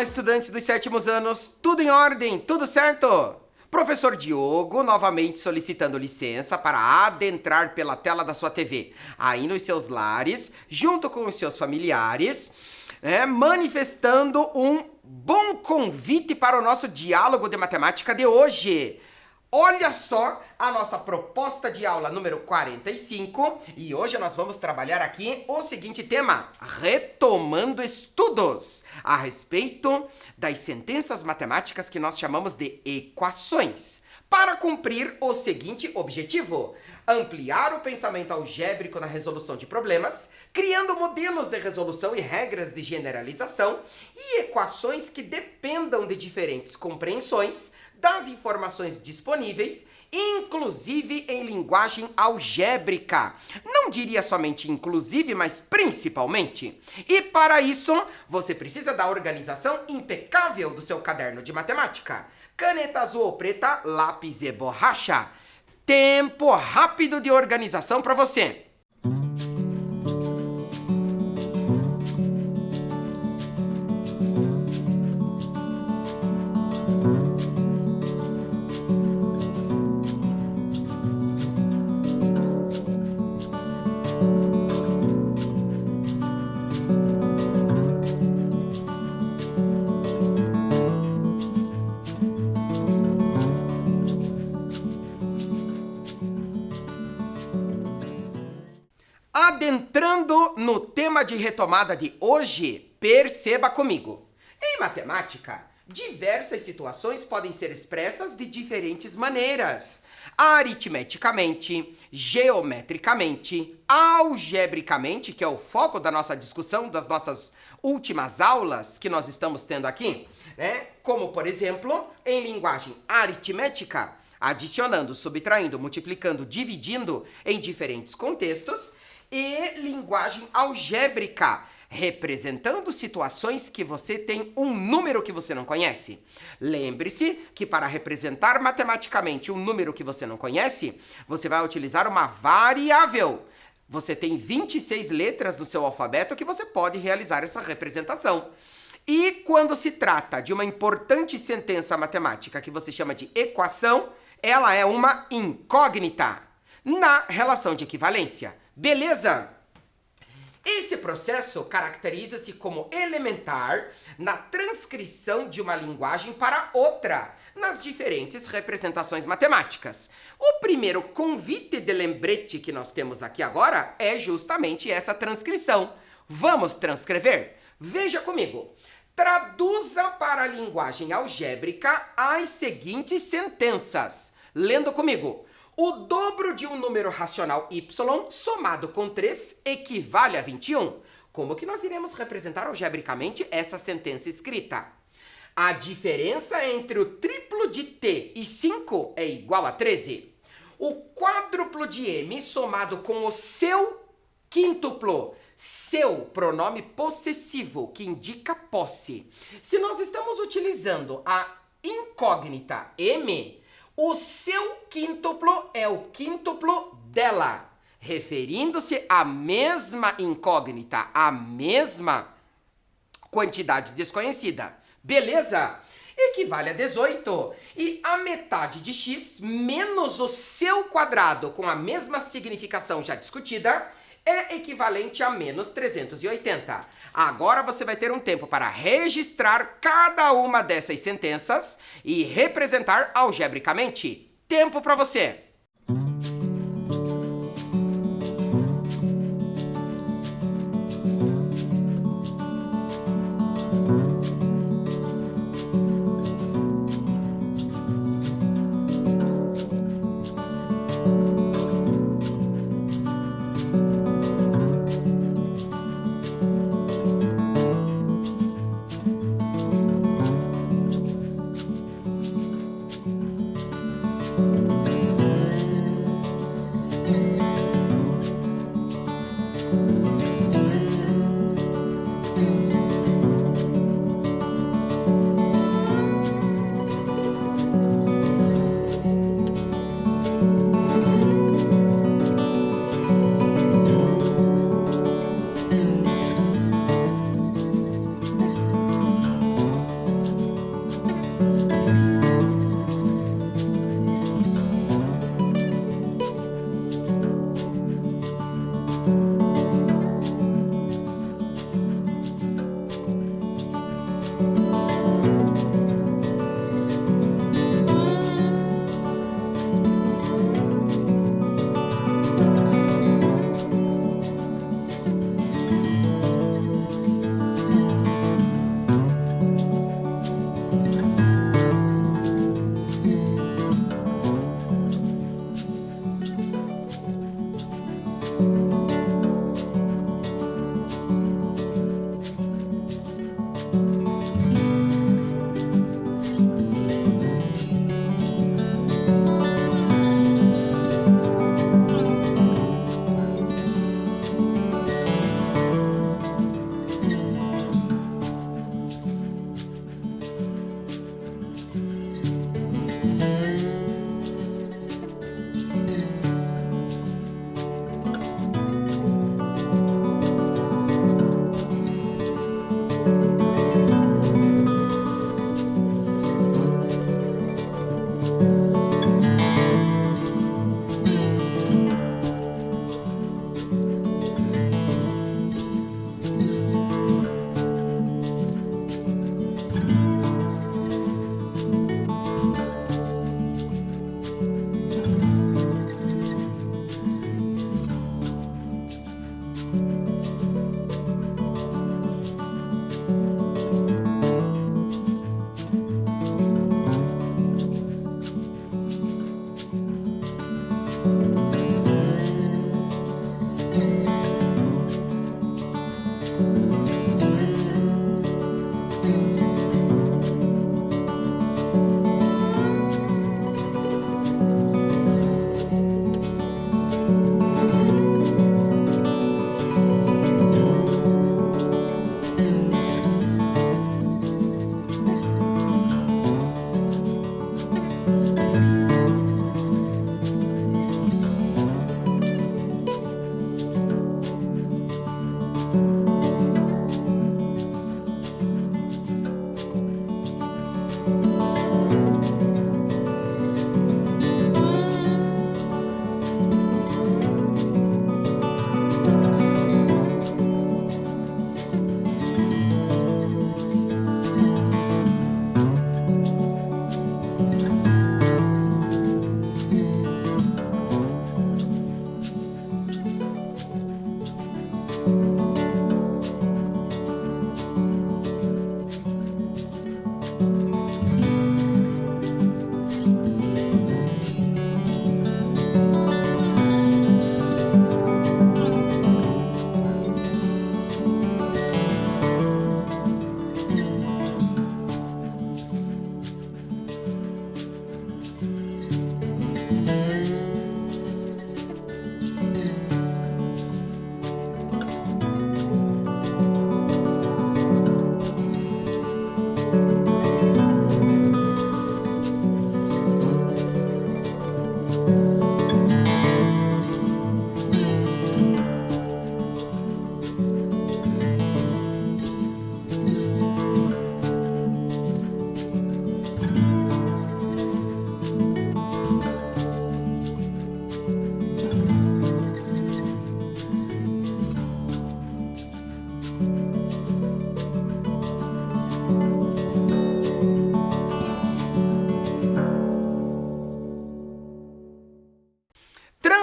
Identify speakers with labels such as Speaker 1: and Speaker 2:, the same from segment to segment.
Speaker 1: estudantes dos sétimos anos, tudo em ordem, tudo certo? Professor Diogo novamente solicitando licença para adentrar pela tela da sua TV, aí nos seus lares, junto com os seus familiares, manifestando um bom convite para o nosso diálogo de matemática de hoje. Olha só a nossa proposta de aula número 45 e hoje nós vamos trabalhar aqui o seguinte tema, retomando estudos a respeito das sentenças matemáticas que nós chamamos de equações, para cumprir o seguinte objetivo, ampliar o pensamento algébrico na resolução de problemas, criando modelos de resolução e regras de generalização e equações que dependam de diferentes compreensões das informações disponíveis, inclusive em linguagem algébrica. Não diria somente inclusive, mas principalmente. E para isso, você precisa da organização impecável do seu caderno de matemática. Caneta azul ou preta, lápis e borracha. Tempo rápido de organização para você. Adentrando no tema de retomada de hoje, perceba comigo. Em matemática, diversas situações podem ser expressas de diferentes maneiras. Aritmeticamente, geometricamente, algebricamente, que é o foco da nossa discussão, das nossas últimas aulas que nós estamos tendo aqui, Como, por exemplo, em linguagem aritmética, adicionando, subtraindo, multiplicando, dividindo em diferentes contextos, e linguagem algébrica, representando situações que você tem um número que você não conhece. Lembre-se que para representar matematicamente um número que você não conhece, você vai utilizar uma variável. Você tem 26 letras no seu alfabeto que você pode realizar essa representação. E quando se trata de uma importante sentença matemática que você chama de equação, ela é uma incógnita na relação de equivalência. Beleza? Esse processo caracteriza-se como elementar na transcrição de uma linguagem para outra, nas diferentes representações matemáticas. O primeiro convite de lembrete que nós temos aqui agora é justamente essa transcrição. Vamos transcrever? Veja comigo. Traduza para a linguagem algébrica as seguintes sentenças. Lendo comigo. O dobro de um número racional y somado com 3 equivale a 21. Como que nós iremos representar algebricamente essa sentença escrita? A diferença entre o triplo de t e 5 é igual a 13. O quádruplo de m somado com o seu quíntuplo, seu pronome possessivo, que indica posse. Se nós estamos utilizando a incógnita m, o seu quíntuplo é o quíntuplo dela, referindo-se à mesma incógnita, à mesma quantidade desconhecida. Beleza? Equivale a 18. E a metade de x menos o seu quadrado com a mesma significação já discutida é equivalente a menos 380. Agora você vai ter um tempo para registrar cada uma dessas sentenças e representar algebricamente. Tempo para você!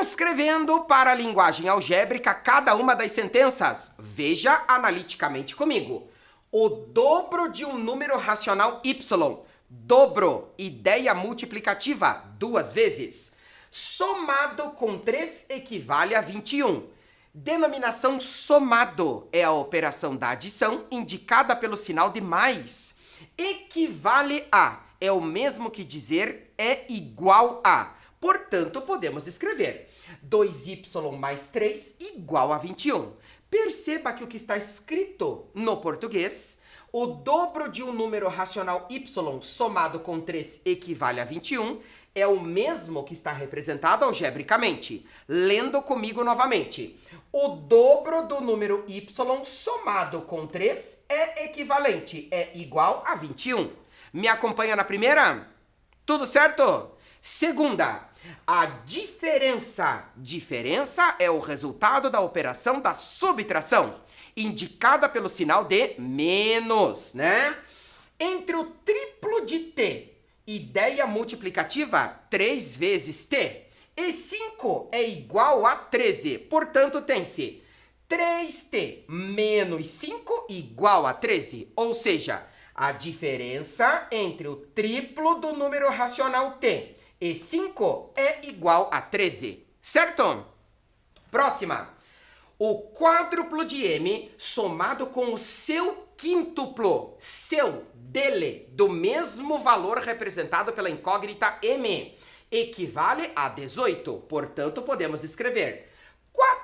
Speaker 1: Transcrevendo para a linguagem algébrica cada uma das sentenças. Veja analiticamente comigo. O dobro de um número racional y. Dobro, ideia multiplicativa, 2 vezes. Somado com 3 equivale a 21. Denominação somado é a operação da adição indicada pelo sinal de mais. Equivale a é o mesmo que dizer é igual a. Portanto, podemos escrever 2y mais 3 igual a 21. Perceba que o que está escrito no português, o dobro de um número racional y somado com 3 equivale a 21, é o mesmo que está representado algebricamente. Lendo comigo novamente. O dobro do número y somado com 3 é equivalente, é igual a 21. Me acompanha na primeira? Tudo certo? Segunda, a diferença. Diferença é o resultado da operação da subtração, indicada pelo sinal de menos, né? Entre o triplo de t, ideia multiplicativa 3 vezes t, e 5 é igual a 13. Portanto, tem-se 3t menos 5 igual a 13. Ou seja, a diferença entre o triplo do número racional t e 5 é igual a 13. Certo? Próxima. O quádruplo de m somado com o seu quíntuplo, dele, do mesmo valor representado pela incógnita m, equivale a 18. Portanto, podemos escrever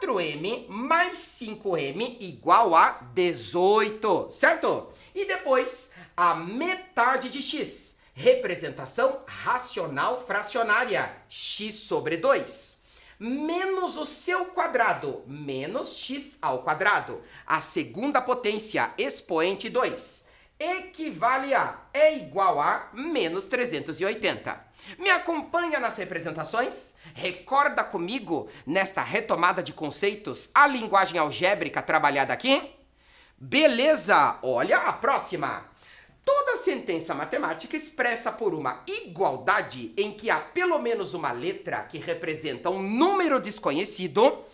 Speaker 1: 4m mais 5m igual a 18, certo? E depois, a metade de x, representação racional fracionária, x sobre 2. Menos o seu quadrado, menos x ao quadrado, a segunda potência, expoente 2, equivale a, é igual a, menos 380. Me acompanha nas representações? Recorda comigo, nesta retomada de conceitos, a linguagem algébrica trabalhada aqui? Beleza! Olha a próxima! Toda sentença matemática expressa por uma igualdade em que há pelo menos uma letra que representa um número desconhecido,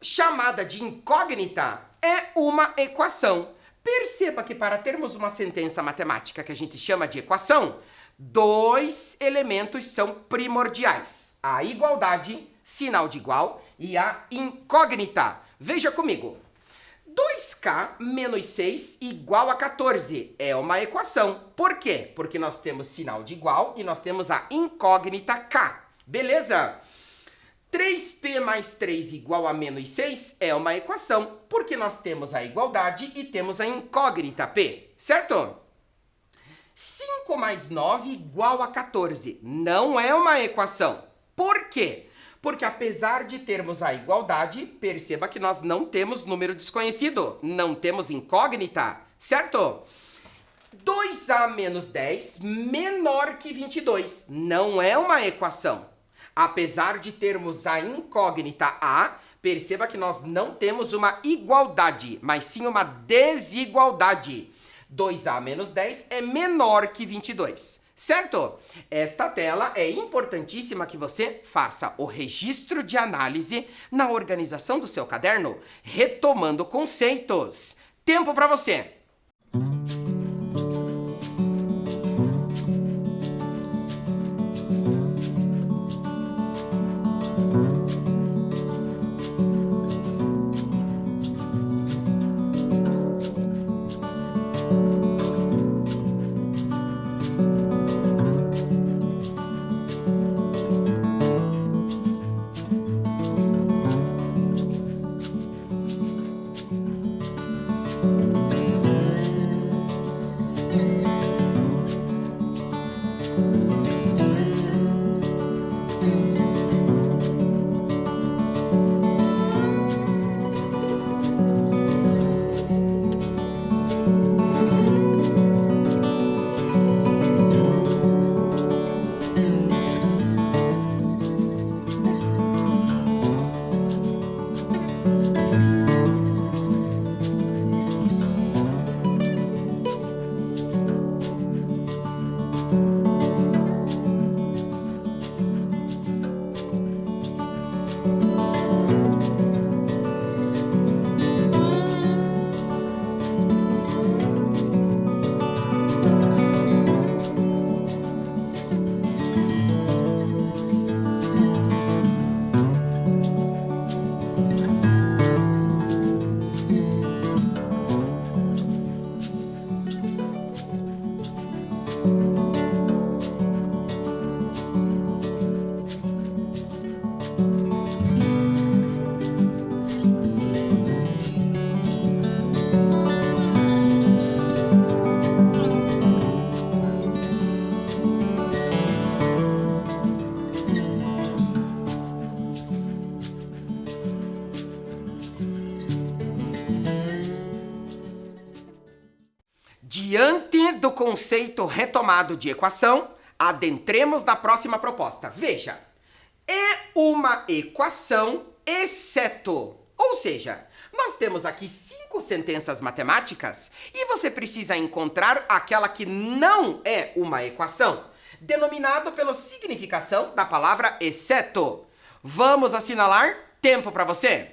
Speaker 1: chamada de incógnita, é uma equação. Perceba que para termos uma sentença matemática que a gente chama de equação, 2 elementos são primordiais: a igualdade, sinal de igual, e a incógnita. Veja comigo. 2k menos 6 igual a 14 é uma equação. Por quê? Porque nós temos sinal de igual e nós temos a incógnita k. Beleza? 3p mais 3 igual a menos 6 é uma equação, porque nós temos a igualdade e temos a incógnita p, certo? 5 mais 9 igual a 14 não é uma equação. Por quê? Porque apesar de termos a igualdade, perceba que nós não temos número desconhecido, não temos incógnita, certo? 2a menos 10 menor que 22 não é uma equação. Apesar de termos a incógnita a, perceba que nós não temos uma igualdade, mas sim uma desigualdade. 2a menos 10 é menor que 22. Certo? Esta tela é importantíssima que você faça o registro de análise na organização do seu caderno, retomando conceitos. Tempo para você! conceito retomado de equação, adentremos na próxima proposta. Veja, é uma equação exceto, ou seja, nós temos aqui 5 sentenças matemáticas e você precisa encontrar aquela que não é uma equação, denominado pela significação da palavra exceto. Vamos assinalar? Tempo para você!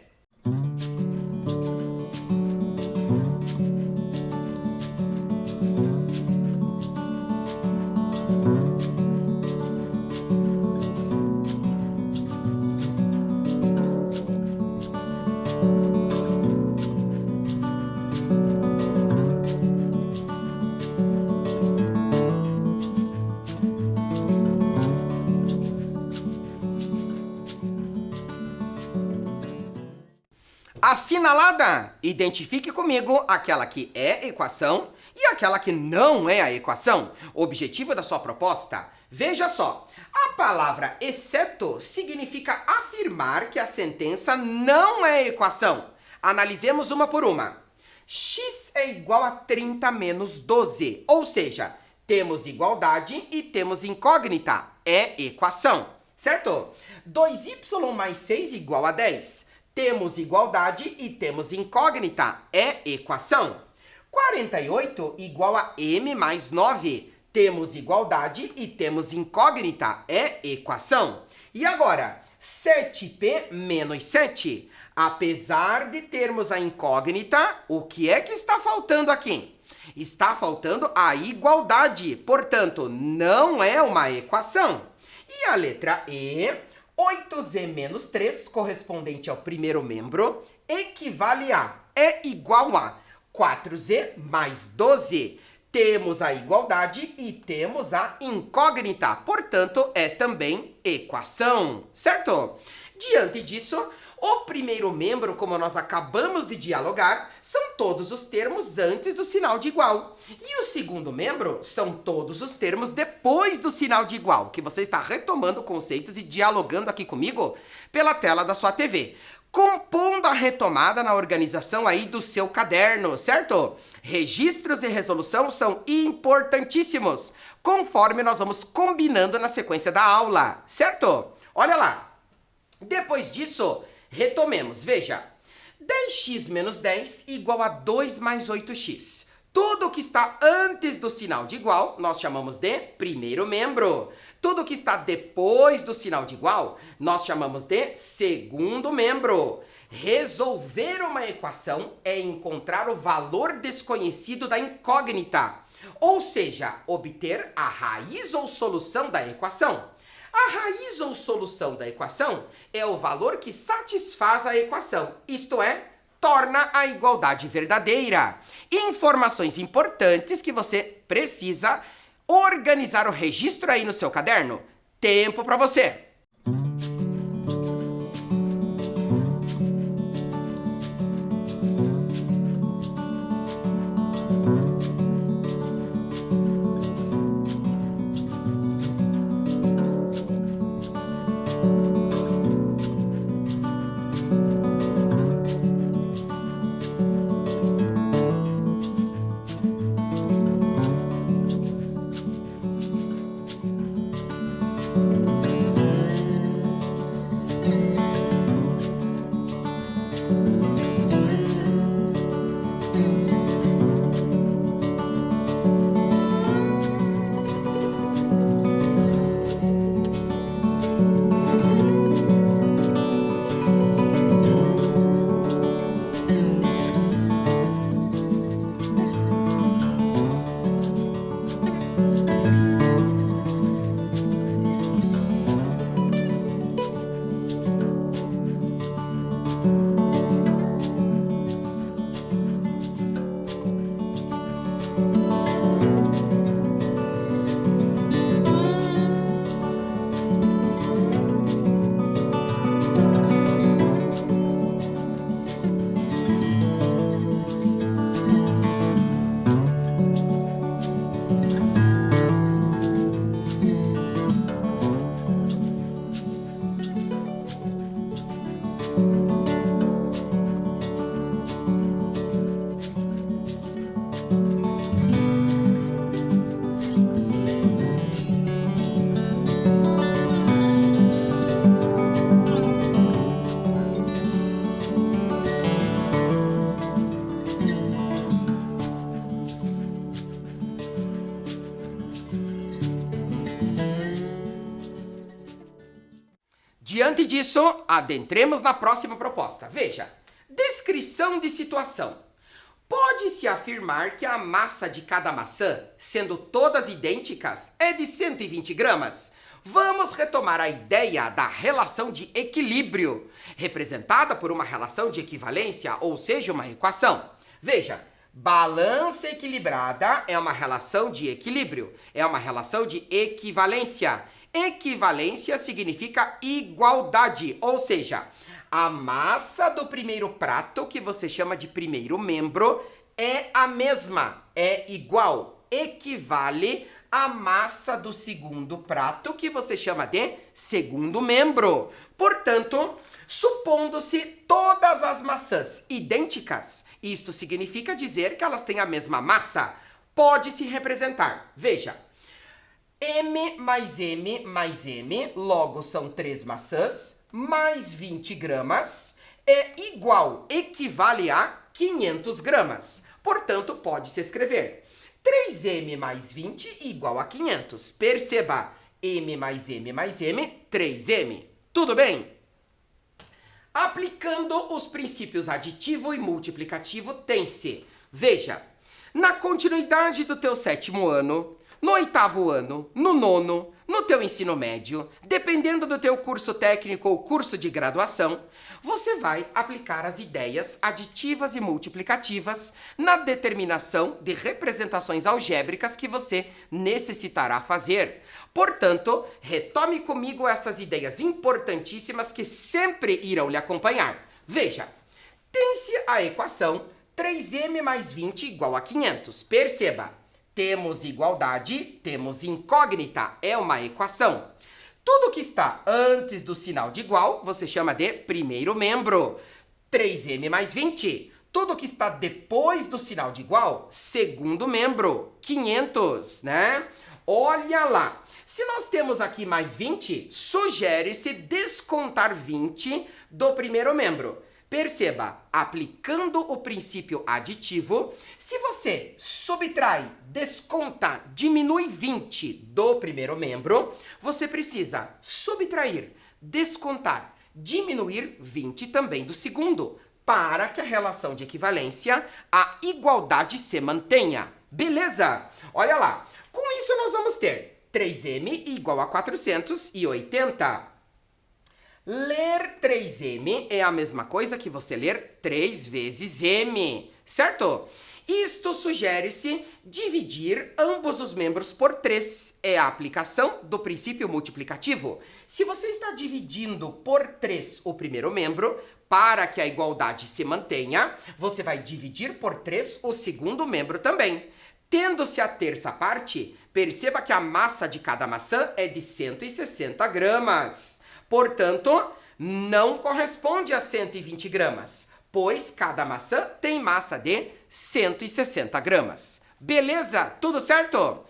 Speaker 1: Assinalada! Identifique comigo aquela que é equação e aquela que não é a equação. Objetivo da sua proposta? Veja só, a palavra exceto significa afirmar que a sentença não é equação. Analisemos uma por uma. X é igual a 30 menos 12, ou seja, temos igualdade e temos incógnita, é equação, certo? 2y mais 6 igual a 10. Temos igualdade e temos incógnita, é equação. 48 igual a m mais 9. Temos igualdade e temos incógnita, é equação. E agora, 7p menos 7. Apesar de termos a incógnita, o que é que está faltando aqui? Está faltando a igualdade, portanto, não é uma equação. E a letra E... 8z menos 3, correspondente ao primeiro membro, equivale a, é igual a 4z mais 12. Temos a igualdade e temos a incógnita, portanto, é também equação, certo? Diante disso, o primeiro membro, como nós acabamos de dialogar, são todos os termos antes do sinal de igual. E o segundo membro são todos os termos depois do sinal de igual, que você está retomando conceitos e dialogando aqui comigo pela tela da sua TV. Compondo a retomada na organização aí do seu caderno, certo? Registros e resolução são importantíssimos, conforme nós vamos combinando na sequência da aula, certo? Olha lá. Depois disso... retomemos, veja, 10x menos 10 igual a 2 mais 8x. Tudo que está antes do sinal de igual, nós chamamos de primeiro membro. Tudo que está depois do sinal de igual, nós chamamos de segundo membro. Resolver uma equação é encontrar o valor desconhecido da incógnita, ou seja, obter a raiz ou solução da equação. A raiz ou solução da equação é o valor que satisfaz a equação, isto é, torna a igualdade verdadeira. Informações importantes que você precisa organizar o registro aí no seu caderno. Tempo para você! Diante disso, adentremos na próxima proposta. Veja, descrição de situação. Pode-se afirmar que a massa de cada maçã, sendo todas idênticas, é de 120 gramas. Vamos retomar a ideia da relação de equilíbrio, representada por uma relação de equivalência, ou seja, uma equação. Veja, balança equilibrada é uma relação de equilíbrio, é uma relação de equivalência. Equivalência significa igualdade, ou seja, a massa do primeiro prato, que você chama de primeiro membro, é a mesma, é igual, equivale à massa do segundo prato, que você chama de segundo membro. Portanto, supondo-se todas as maçãs idênticas, isto significa dizer que elas têm a mesma massa, pode-se representar. Veja, M mais M mais M, logo são 3 maçãs, mais 20 gramas, é igual, equivale a 500 gramas. Portanto, pode-se escrever 3M mais 20 igual a 500. Perceba, M mais M mais M, 3M. Tudo bem? Aplicando os princípios aditivo e multiplicativo, tem-se. Veja, na continuidade do teu 7º ano, no 8º ano, no 9º, no teu ensino médio, dependendo do teu curso técnico ou curso de graduação, você vai aplicar as ideias aditivas e multiplicativas na determinação de representações algébricas que você necessitará fazer. Portanto, retome comigo essas ideias importantíssimas que sempre irão lhe acompanhar. Veja, tem-se a equação 3m mais 20 igual a 500. Perceba, temos igualdade, temos incógnita, é uma equação. Tudo que está antes do sinal de igual, você chama de primeiro membro. 3m mais 20. Tudo que está depois do sinal de igual, segundo membro. 500, né? Olha lá. Se nós temos aqui mais 20, sugere-se descontar 20 do primeiro membro. Perceba, aplicando o princípio aditivo, se você subtrai, desconta, diminui 20 do primeiro membro, você precisa subtrair, descontar, diminuir 20 também do segundo, para que a relação de equivalência, a igualdade se mantenha. Beleza? Olha lá, com isso nós vamos ter 3m igual a 480. Ler 3m é a mesma coisa que você ler 3 vezes m, certo? Isto sugere-se dividir ambos os membros por 3. É a aplicação do princípio multiplicativo. Se você está dividindo por 3 o primeiro membro, para que a igualdade se mantenha, você vai dividir por 3 o segundo membro também. Tendo-se a terça parte, perceba que a massa de cada maçã é de 160 gramas. Portanto, não corresponde a 120 gramas, pois cada maçã tem massa de 160 gramas. Beleza? Tudo certo?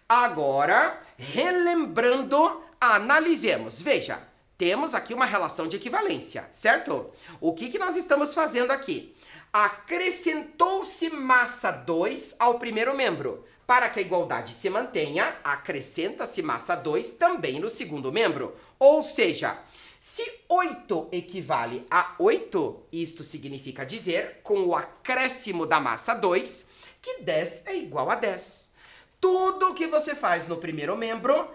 Speaker 1: Agora, relembrando, analisemos. Veja, temos aqui uma relação de equivalência, certo? O que nós estamos fazendo aqui? Acrescentou-se massa 2 ao primeiro membro. Para que a igualdade se mantenha, acrescenta-se massa 2 também no segundo membro. Ou seja, se 8 equivale a 8, isto significa dizer, com o acréscimo da massa 2, que 10 é igual a 10. Tudo que você faz no primeiro membro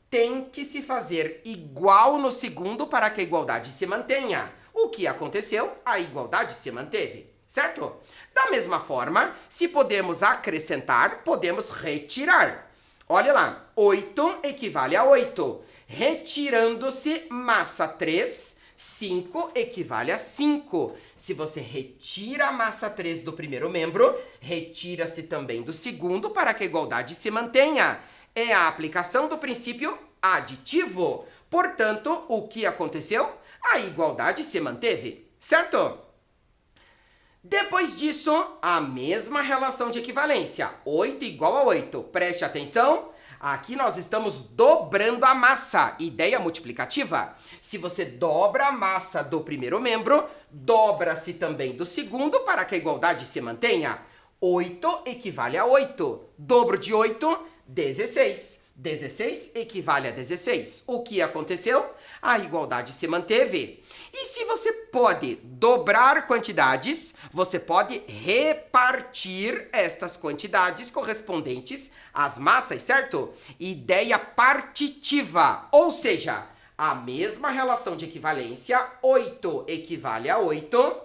Speaker 1: tem que se fazer igual no segundo para que a igualdade se mantenha. O que aconteceu? A igualdade se manteve, certo? Da mesma forma, se podemos acrescentar, podemos retirar. Olha lá, 8 equivale a 8. Retirando-se massa 3, 5 equivale a 5. Se você retira a massa 3 do primeiro membro, retira-se também do segundo para que a igualdade se mantenha. É a aplicação do princípio aditivo. Portanto, o que aconteceu? A igualdade se manteve, certo? Depois disso, a mesma relação de equivalência. 8 igual a 8. Preste atenção. Aqui nós estamos dobrando a massa. Ideia multiplicativa. Se você dobra a massa do primeiro membro, dobra-se também do segundo para que a igualdade se mantenha. 8 equivale a 8. Dobro de 8, 16. 16 equivale a 16. O que aconteceu? A igualdade se manteve. E se você pode dobrar quantidades, você pode repartir estas quantidades correspondentes às massas, certo? Ideia partitiva, ou seja, a mesma relação de equivalência, 8 equivale a 8,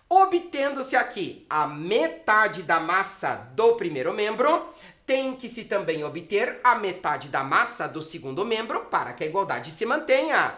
Speaker 1: obtendo-se aqui a metade da massa do primeiro membro, tem que se também obter a metade da massa do segundo membro para que a igualdade se mantenha.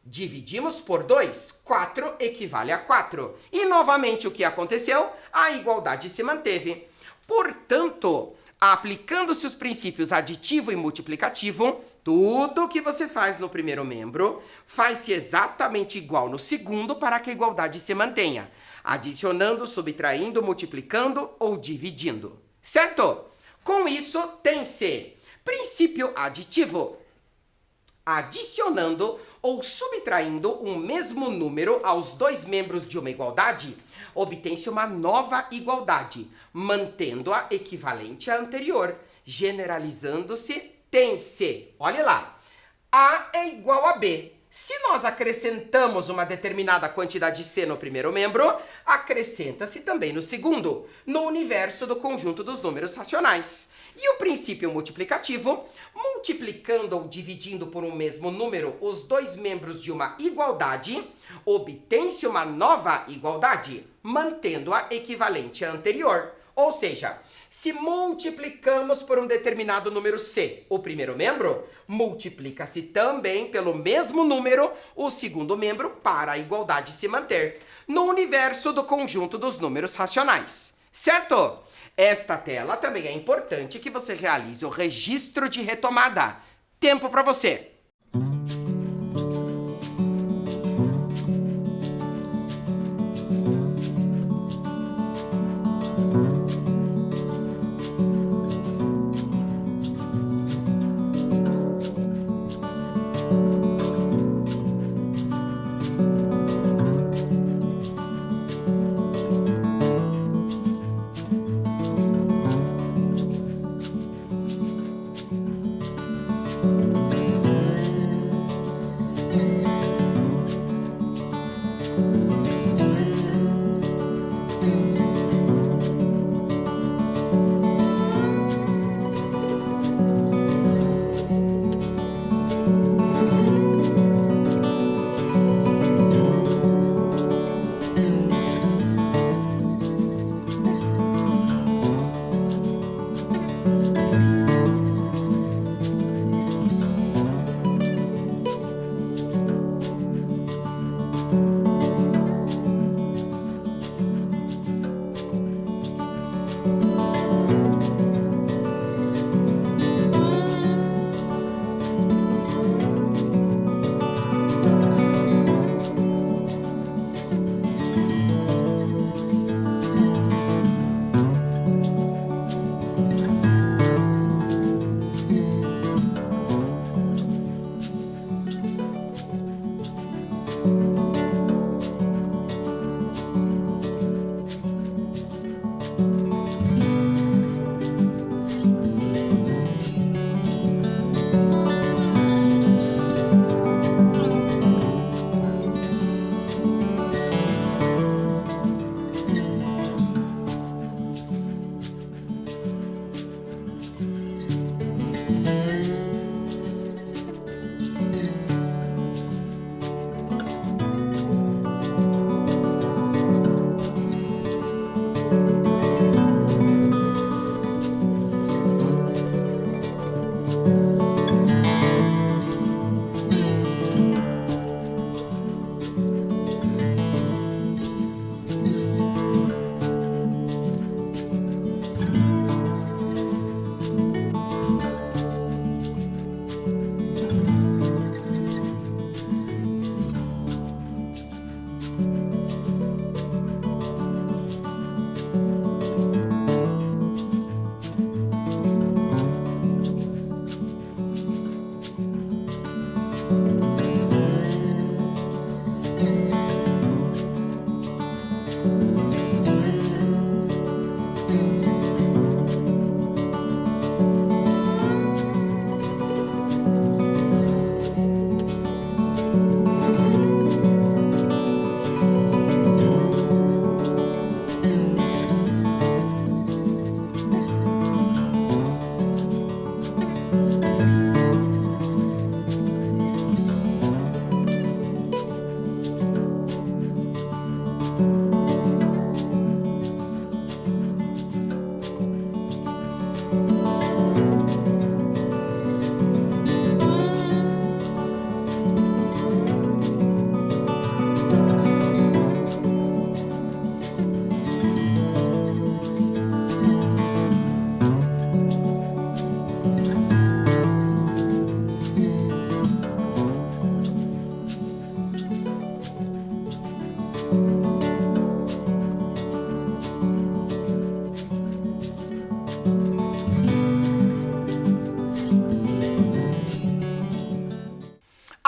Speaker 1: Dividimos por 2, 4 equivale a 4. E novamente o que aconteceu? A igualdade se manteve. Portanto, aplicando-se os princípios aditivo e multiplicativo, tudo que você faz no primeiro membro faz-se exatamente igual no segundo para que a igualdade se mantenha, adicionando, subtraindo, multiplicando ou dividindo. Certo? Com isso, tem-se princípio aditivo. Adicionando ou subtraindo um mesmo número aos dois membros de uma igualdade, obtém-se uma nova igualdade, mantendo-a equivalente à anterior. Generalizando-se, tem-se, olha lá, A é igual a B. Se nós acrescentamos uma determinada quantidade C no primeiro membro, acrescenta-se também no segundo, no universo do conjunto dos números racionais. E o princípio multiplicativo, multiplicando ou dividindo por um mesmo número os dois membros de uma igualdade, obtém-se uma nova igualdade, mantendo-a equivalente à anterior. Ou seja, se multiplicamos por um determinado número C o primeiro membro, multiplica-se também pelo mesmo número o segundo membro para a igualdade se manter, no universo do conjunto dos números racionais. Certo? Esta tela também é importante que você realize o registro de retomada. Tempo para você!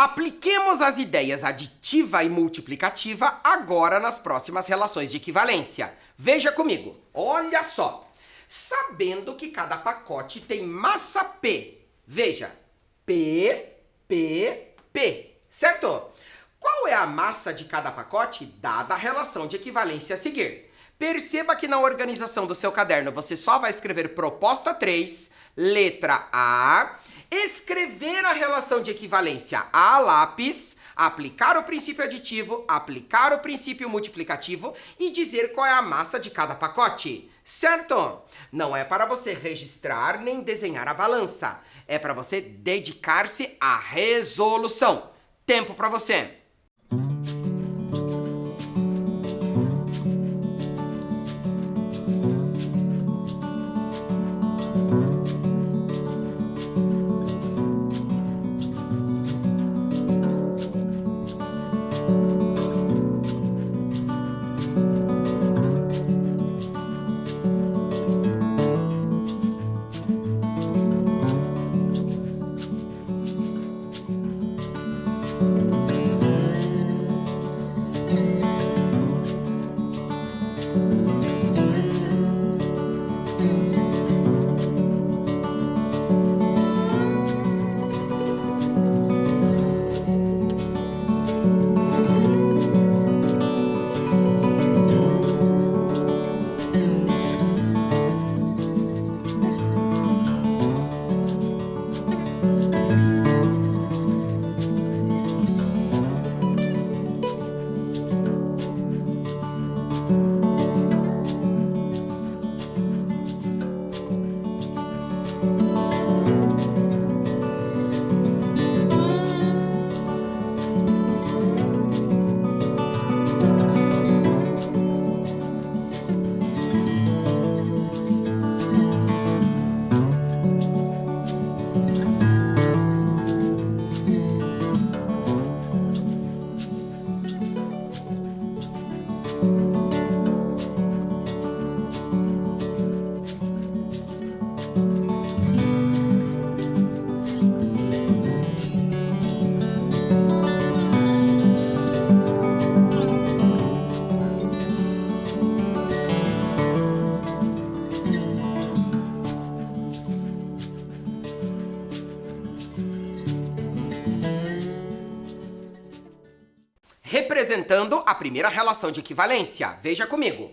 Speaker 1: Apliquemos as ideias aditiva e multiplicativa agora nas próximas relações de equivalência. Veja comigo, olha só. Sabendo que cada pacote tem massa P, veja, P, P, P, certo? Qual é a massa de cada pacote, dada a relação de equivalência a seguir? Perceba que na organização do seu caderno você só vai escrever proposta 3, letra A, escrever a relação de equivalência a lápis, aplicar o princípio aditivo, aplicar o princípio multiplicativo e dizer qual é a massa de cada pacote, certo? Não é para você registrar nem desenhar a balança, é para você dedicar-se à resolução. Tempo para você! Representando a primeira relação de equivalência. Veja comigo.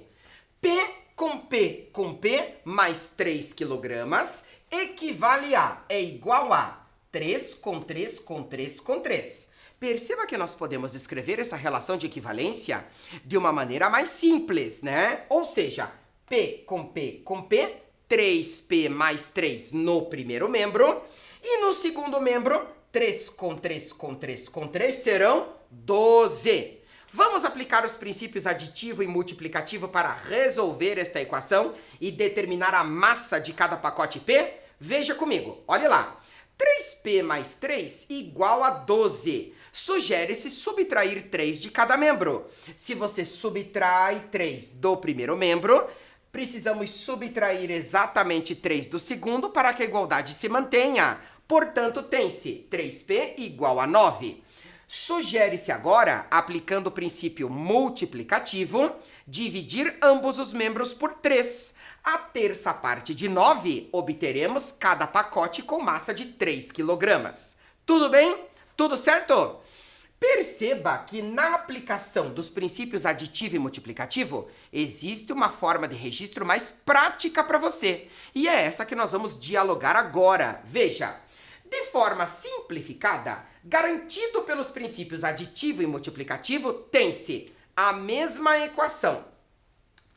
Speaker 1: P com P mais 3 quilogramas equivale a, é igual a 3 com 3 com 3 com 3. Perceba que nós podemos escrever essa relação de equivalência de uma maneira mais simples, né? Ou seja, P com P com P, 3P mais 3 no primeiro membro, e no segundo membro, 3 com 3 com 3 com 3 serão 12. Vamos aplicar os princípios aditivo e multiplicativo para resolver esta equação e determinar a massa de cada pacote P? Veja comigo, olha lá. 3P mais 3 igual a 12. Sugere-se subtrair 3 de cada membro. Se você subtrai 3 do primeiro membro, precisamos subtrair exatamente 3 do segundo para que a igualdade se mantenha. Portanto, tem-se 3P igual a 9. Sugere-se agora, aplicando o princípio multiplicativo, dividir ambos os membros por 3. A terça parte de 9, obteremos cada pacote com massa de 3 kg. Tudo bem? Tudo certo? Perceba que na aplicação dos princípios aditivo e multiplicativo, existe uma forma de registro mais prática para você. E é essa que nós vamos dialogar agora. Veja, de forma simplificada, garantido pelos princípios aditivo e multiplicativo, tem-se a mesma equação.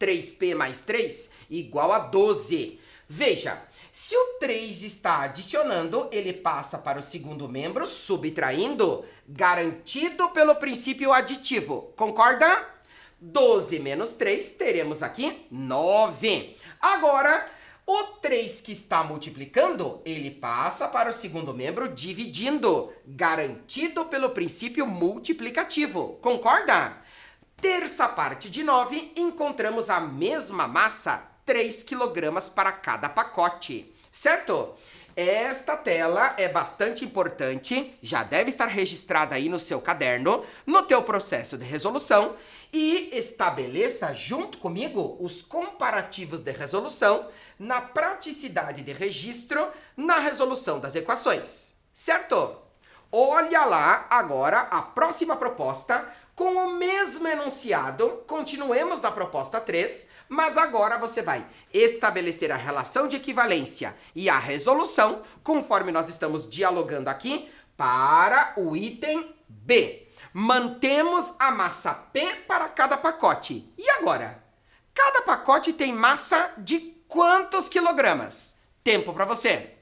Speaker 1: 3P mais 3 igual a 12. Veja, se o 3 está adicionando, ele passa para o segundo membro subtraindo, garantido pelo princípio aditivo. Concorda? 12 menos 3, teremos aqui 9. Agora, o 3 que está multiplicando, ele passa para o segundo membro dividindo, garantido pelo princípio multiplicativo. Concorda? Terça parte de 9, encontramos a mesma massa, 3 kg para cada pacote, certo? Esta tela é bastante importante, já deve estar registrada aí no seu caderno, no teu processo de resolução, e estabeleça junto comigo os comparativos de resolução na praticidade de registro na resolução das equações, certo? Olha lá agora a próxima proposta com o mesmo enunciado, continuemos na proposta 3, mas agora você vai estabelecer a relação de equivalência e a resolução, conforme nós estamos dialogando aqui, para o item B. Mantemos a massa P para cada pacote. E agora? Cada pacote tem massa de quantos quilogramas? Tempo para você.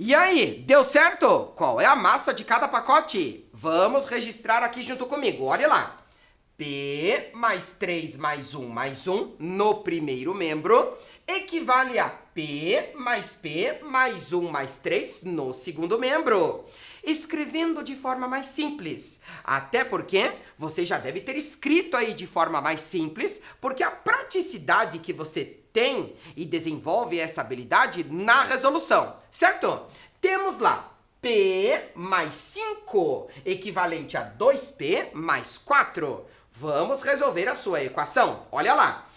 Speaker 1: E aí, deu certo? Qual é a massa de cada pacote? Vamos registrar aqui junto comigo, olha lá. P mais 3 mais 1 mais 1 no primeiro membro equivale a P mais 1 mais 3 no segundo membro. Escrevendo de forma mais simples. Até porque você já deve ter escrito aí de forma mais simples, porque a praticidade que você tem e desenvolve essa habilidade na resolução, certo? Temos lá P mais 5, equivalente a 2P mais 4. Vamos resolver a sua equação. Olha lá.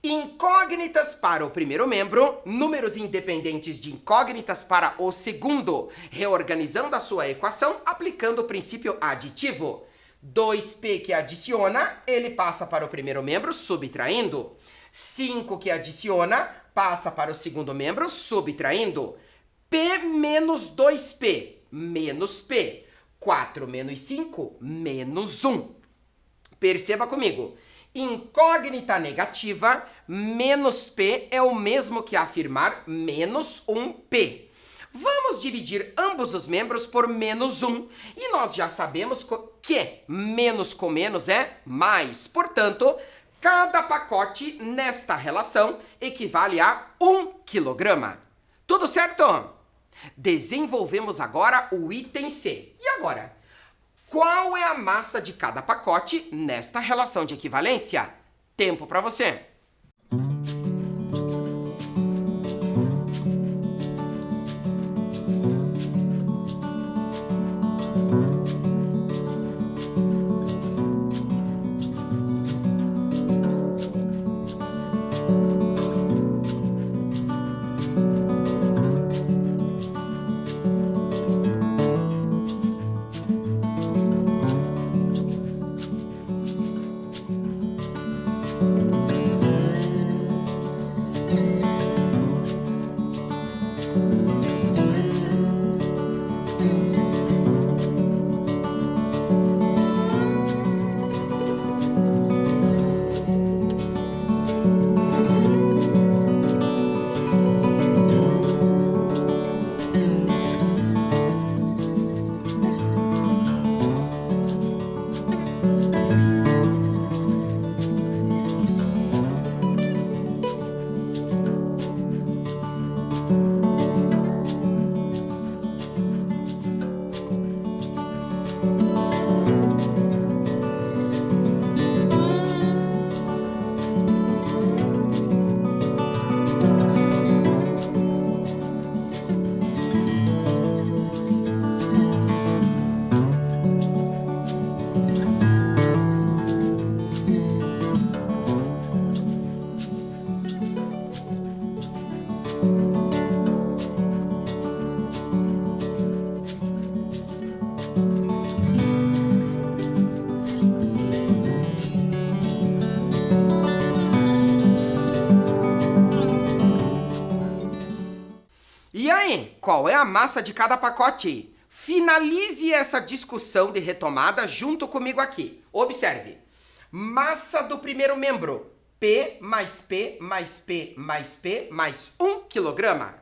Speaker 1: Incógnitas para o primeiro membro, números independentes de incógnitas para o segundo, reorganizando a sua equação aplicando o princípio aditivo. 2P que adiciona, ele passa para o primeiro membro subtraindo. 5 que adiciona, passa para o segundo membro subtraindo. P menos 2P, menos P. 4 menos 5, menos 1. Perceba comigo. Incógnita negativa, menos P é o mesmo que afirmar menos 1P. Vamos dividir ambos os membros por menos 1. E nós já sabemos que menos com menos é mais. Portanto, cada pacote nesta relação equivale a 1 quilograma. Tudo certo? Desenvolvemos agora o item C. E agora? Qual é a massa de cada pacote nesta relação de equivalência? Tempo para você. qual é a massa de cada pacote? Finalize essa discussão de retomada junto comigo aqui. Observe. Massa do primeiro membro. P mais P mais P mais P mais 1 kg.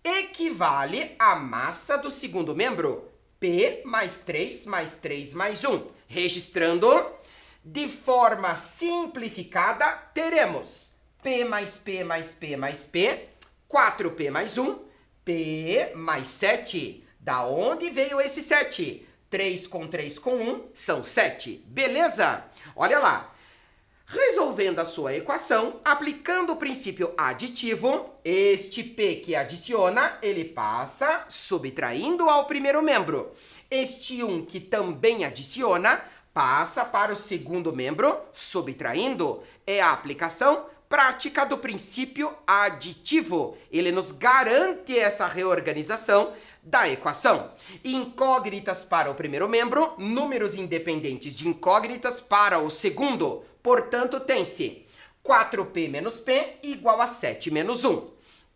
Speaker 1: Equivale à massa do segundo membro. P mais 3 mais 3 mais 1. Registrando, de forma simplificada, teremos P mais P mais P mais P, 4P mais 1, P mais 7. Da onde veio esse 7? 3 com 1 são 7. Beleza? Olha lá. Resolvendo a sua equação, aplicando o princípio aditivo, este P que adiciona, ele passa subtraindo ao primeiro membro. Este 1 que também adiciona, passa para o segundo membro, subtraindo. É a aplicação prática do princípio aditivo. Ele nos garante essa reorganização da equação. Incógnitas para o primeiro membro, números independentes de incógnitas para o segundo. Portanto, tem-se 4P menos P igual a 7 menos 1.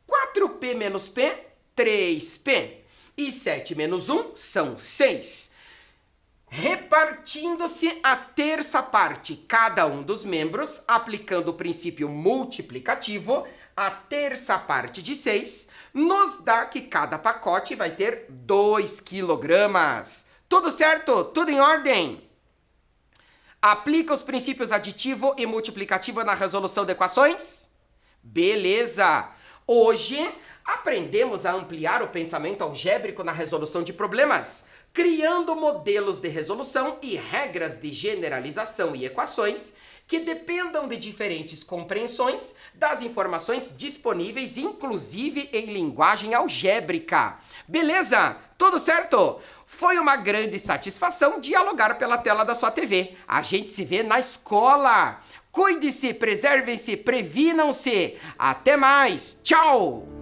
Speaker 1: 4P menos P, 3P. E 7 menos 1 são 6. Repartindo-se a terça parte cada um dos membros, aplicando o princípio multiplicativo, a terça parte de 6 nos dá que cada pacote vai ter 2 kg. Tudo certo? Tudo em ordem? Aplica os princípios aditivo e multiplicativo na resolução de equações? Beleza! Hoje aprendemos a ampliar o pensamento algébrico na resolução de problemas, criando modelos de resolução e regras de generalização e equações que dependam de diferentes compreensões das informações disponíveis, inclusive em linguagem algébrica. Beleza? Tudo certo? Foi uma grande satisfação dialogar pela tela da sua TV. A gente se vê na escola. Cuide-se, preservem-se, previnam-se. Até mais. Tchau!